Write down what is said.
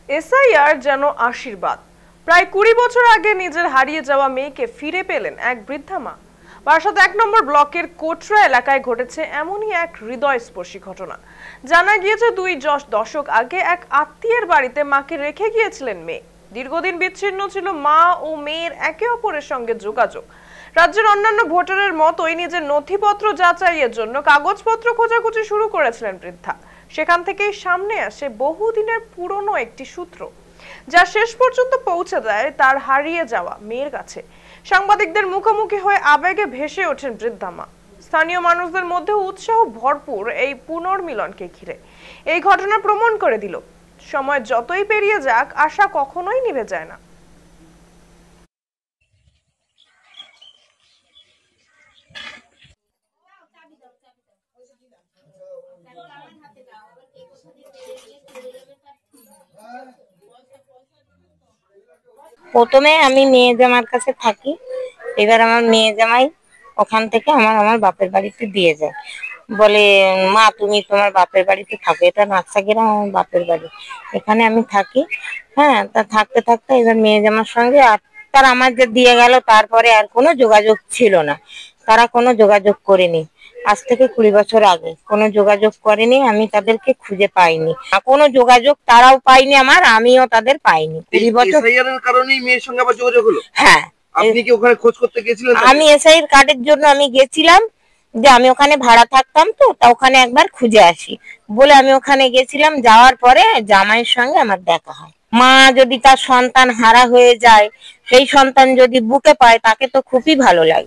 SIR যেন আশীর্বাদ। প্রায় 20 বছর আগে নিজের হারিয়ে যাওয়া মেয়েকে ফিরে পেলেন এক বৃদ্ধা মা। বারাসাত 1 নম্বর ব্লকের কোটরা এলাকায় ঘটেছে এমনই এক হৃদয়স্পর্শী ঘটনা। জানা গিয়েছে 2 দশক আগে এক আত্মীয়ের বাড়িতে মাকে রেখে গিয়েছিলেন মেয়ে। দীর্ঘদিন বিচ্ছিন্ন ছিল মা ও মেয়ের একে অপরের সঙ্গে যোগাযোগ। রাজ্যের অন্যান্য ভোটারের মতোই নিজের নথিপত্র যাচাইয়ের জন্য কাগজপত্র খোঁজাখুঁজি শুরু করেছিলেন বৃদ্ধা। সেখান থেকেই সামনে আসে বহুদিনের পুরনো একটি সূত্র, যা শেষ পর্যন্ত পৌঁছে দেয় তার হারিয়ে যাওয়া মেয়ের কাছে। সাংবাদিকদের মুখোমুখি হয়ে আবেগে ভেসে ওঠেন বৃদ্ধা মা। স্থানীয় মানুষদের মধ্যে উৎসাহ ভরপুর এই পুনর্মিলনকে ঘিরে। এই ঘটনা প্রমাণ করে দিল, সময় যতই পেরিয়ে যাক, আশা কখনোই নিভে যায় না। প্রথমে আমি মেয়ে জামার কাছে থাকি। এবার আমার মেয়ে জামাই ওখান থেকে আমার বাপের বাড়িতে দিয়ে যায়, বলে মা তুমি তোমার বাপের বাড়িতে থাকো। এটা নাকসাগ্রাম আমার বাপের বাড়ি, এখানে আমি থাকি। হ্যাঁ, তা থাকতে থাকতে এবার মেয়ে জামার সঙ্গে আর তার আমার যে দিয়ে গেল, তারপরে আর কোনো যোগাযোগ ছিল না। তারা কোনো যোগাযোগ করেনি। আজ থেকে 20 বছর আগে কোনো যোগাযোগ করেনি, আমি তাদেরকে খুঁজে পাইনি। কোনো যোগাযোগ তারাও পাইনি আমার, আমিও তাদের পাইনি। 20 বছর এসআইআর কারণেই মেয়ের সঙ্গে আবার যোগাযোগ হলো? হ্যাঁ। আপনি কি ওখানে খোঁজ করতে গেছিলেন? আমি এসআইআর কার্ডের জন্য আমি গেছিলাম, যে আমি ওখানে ভাড়া থাকতাম, তো তা ওখানে একবার খুঁজে আসি বলে আমি ওখানে গেছিলাম। যাওয়ার পরে জামাইয়ের সঙ্গে আমার দেখা হয়। মা যদি তার সন্তান হারা হয়ে যায়, সেই সন্তান যদি বুকে পায়, তাকে তো খুবই ভালো লাগে।